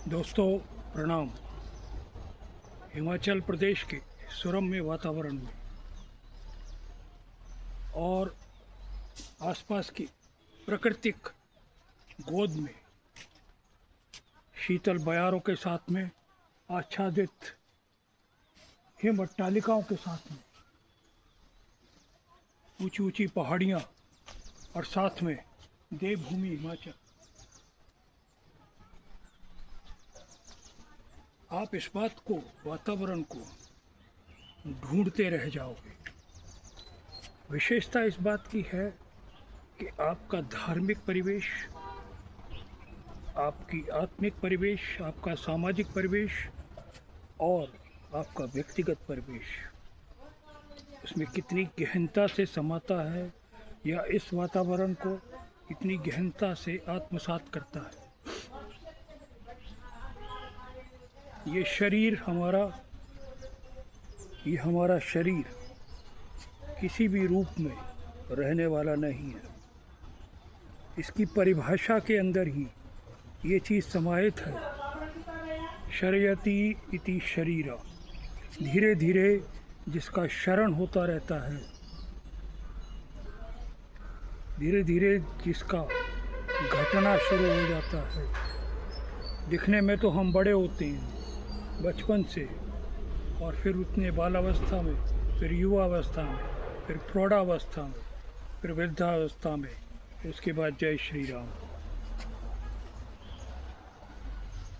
दोस्तों प्रणाम। हिमाचल प्रदेश के सुरम्य वातावरण में और आसपास की प्राकृतिक गोद में शीतल बयारों के साथ में आच्छादित हिम अट्टालिकाओं के साथ में ऊंची ऊंची पहाड़ियाँ और साथ में देवभूमि हिमाचल, आप इस बात को वातावरण को ढूंढते रह जाओगे। विशेषता इस बात की है कि आपका धार्मिक परिवेश, आपकी आत्मिक परिवेश, आपका सामाजिक परिवेश और आपका व्यक्तिगत परिवेश उसमें कितनी गहनता से समाता है या इस वातावरण को कितनी गहनता से आत्मसात करता है। ये हमारा शरीर किसी भी रूप में रहने वाला नहीं है। इसकी परिभाषा के अंदर ही ये चीज़ समाहित है, शरयति इति शरीरा। धीरे धीरे जिसका शरण होता रहता है, धीरे धीरे जिसका घटना शुरू हो जाता है। दिखने में तो हम बड़े होते हैं बचपन से, और फिर उतने बालावस्था में, फिर युवावस्था में, फिर प्रौढ़ावस्था में, फिर वृद्धावस्था में, फिर उसके बाद जय श्री राम।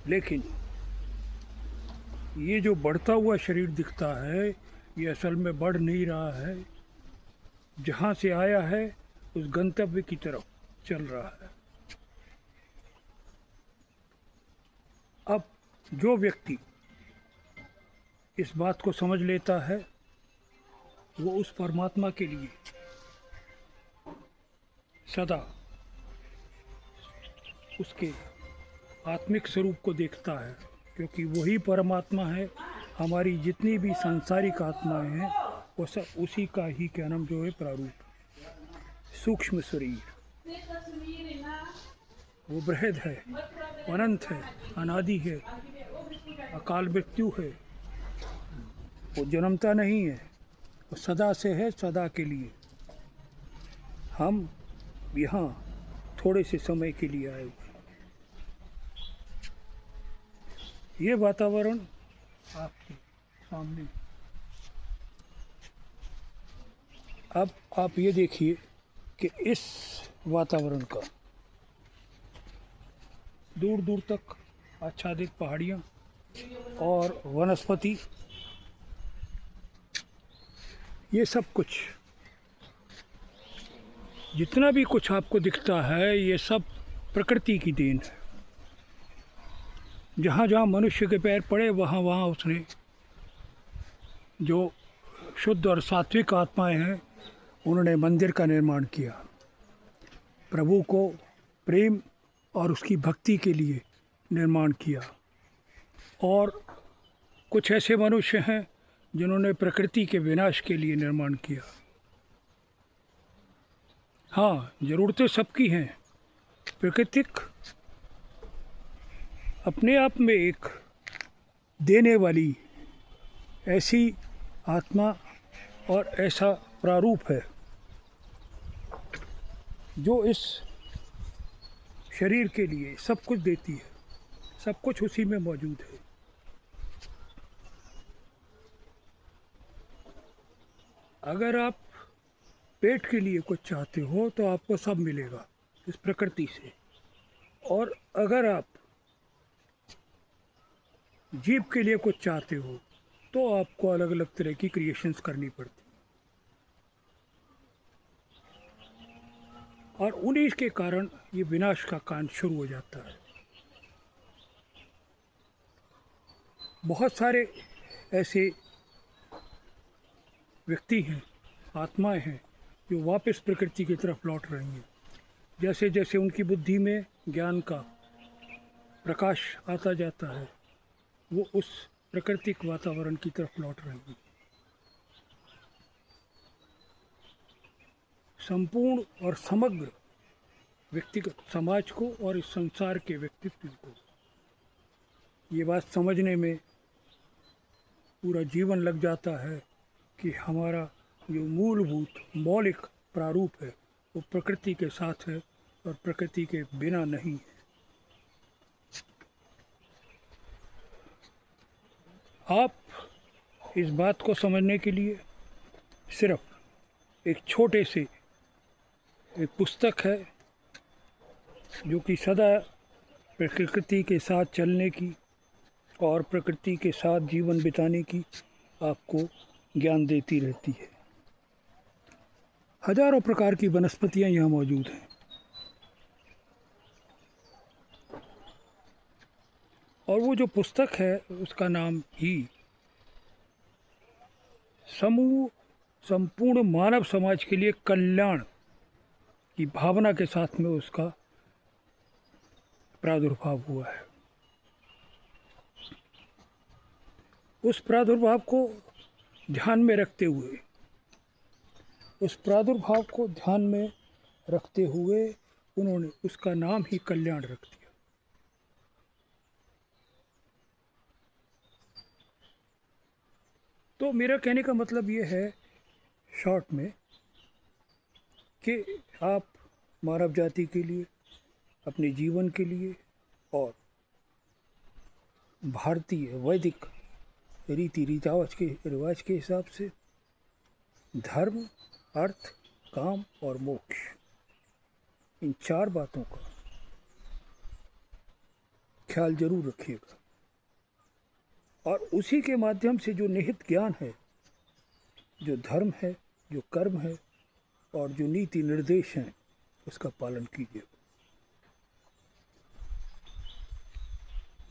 लेकिन ये जो बढ़ता हुआ शरीर दिखता है, ये असल में बढ़ नहीं रहा है, जहाँ से आया है उस गंतव्य की तरफ चल रहा है। अब जो व्यक्ति इस बात को समझ लेता है, वो उस परमात्मा के लिए सदा उसके आत्मिक स्वरूप को देखता है, क्योंकि वही परमात्मा है। हमारी जितनी भी सांसारिक आत्माएं हैं वो सब उसी का ही क्या नाम जो है प्रारूप, सूक्ष्म शरीर। वो बृहद है, अनंत है, अनादि है, अकाल मृत्यु है। वो जन्मता नहीं है, वो सदा से है, सदा के लिए। हम यहाँ थोड़े से समय के लिए आए हुए। ये वातावरण आपके सामने। अब आप ये देखिए कि इस वातावरण का दूर दूर तक आच्छादित पहाड़ियाँ और वनस्पति, ये सब कुछ जितना भी कुछ आपको दिखता है, ये सब प्रकृति की देन है। जहाँ जहाँ मनुष्य के पैर पड़े, वहाँ वहाँ उसने जो शुद्ध और सात्विक आत्माएं हैं, उन्होंने मंदिर का निर्माण किया। प्रभु को प्रेम और उसकी भक्ति के लिए निर्माण किया। और कुछ ऐसे मनुष्य हैं जिन्होंने प्रकृति के विनाश के लिए निर्माण किया। हाँ, ज़रूरतें सबकी हैं। प्राकृतिक अपने आप में एक देने वाली ऐसी आत्मा और ऐसा प्रारूप है जो इस शरीर के लिए सब कुछ देती है। सब कुछ उसी में मौजूद है। अगर आप पेट के लिए कुछ चाहते हो तो आपको सब मिलेगा इस प्रकृति से, और अगर आप जीव के लिए कुछ चाहते हो तो आपको अलग अलग तरह की क्रिएशंस करनी पड़ती, और उन्हीं के कारण ये विनाश का कांड शुरू हो जाता है। बहुत सारे ऐसे व्यक्ति हैं, आत्माएं हैं, जो वापस प्रकृति की तरफ लौट रही हैं। जैसे जैसे उनकी बुद्धि में ज्ञान का प्रकाश आता जाता है, वो उस प्राकृतिक वातावरण की तरफ लौट रही हैं। संपूर्ण और समग्र व्यक्तिगत समाज को और इस संसार के व्यक्तित्व को ये बात समझने में पूरा जीवन लग जाता है कि हमारा जो मूलभूत मौलिक प्रारूप है वो प्रकृति के साथ है और प्रकृति के बिना नहीं। आप इस बात को समझने के लिए सिर्फ एक छोटे से एक पुस्तक है जो कि सदा प्रकृति के साथ चलने की और प्रकृति के साथ जीवन बिताने की आपको ज्ञान देती रहती है। हजारों प्रकार की वनस्पतियां यहाँ मौजूद हैं और वो जो पुस्तक है उसका नाम ही समूह संपूर्ण मानव समाज के लिए कल्याण की भावना के साथ में उसका प्रादुर्भाव हुआ है। उस प्रादुर्भाव को ध्यान में रखते हुए उन्होंने उसका नाम ही कल्याण रख दिया। तो मेरा कहने का मतलब ये है शॉर्ट में कि आप मानव जाति के लिए, अपने जीवन के लिए और भारतीय वैदिक रीति रिवाज के हिसाब से धर्म, अर्थ, काम और मोक्ष, इन 4 बातों का ख्याल जरूर रखिएगा और उसी के माध्यम से जो निहित ज्ञान है, जो धर्म है, जो कर्म है और जो नीति निर्देश हैं, उसका पालन कीजिए।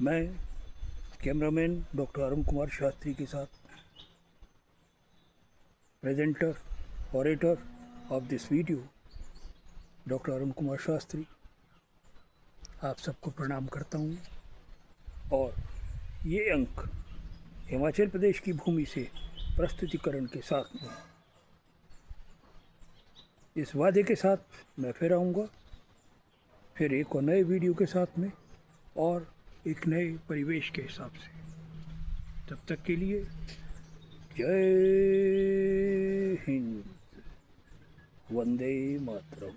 मैं कैमरामैन डॉक्टर अरुण कुमार शास्त्री के साथ presenter orator of this video doctor Arun Kumar Shastri आप सबको प्रणाम करता हूँ और ये अंक हिमाचल प्रदेश की भूमि से प्रस्तुतिकरण के साथ में इस वादे के साथ मैं फिर आऊँगा, फिर एक और नए वीडियो के साथ में और एक नए परिवेश के हिसाब से। तब तक के लिए जय हिंद, वंदे मातरम।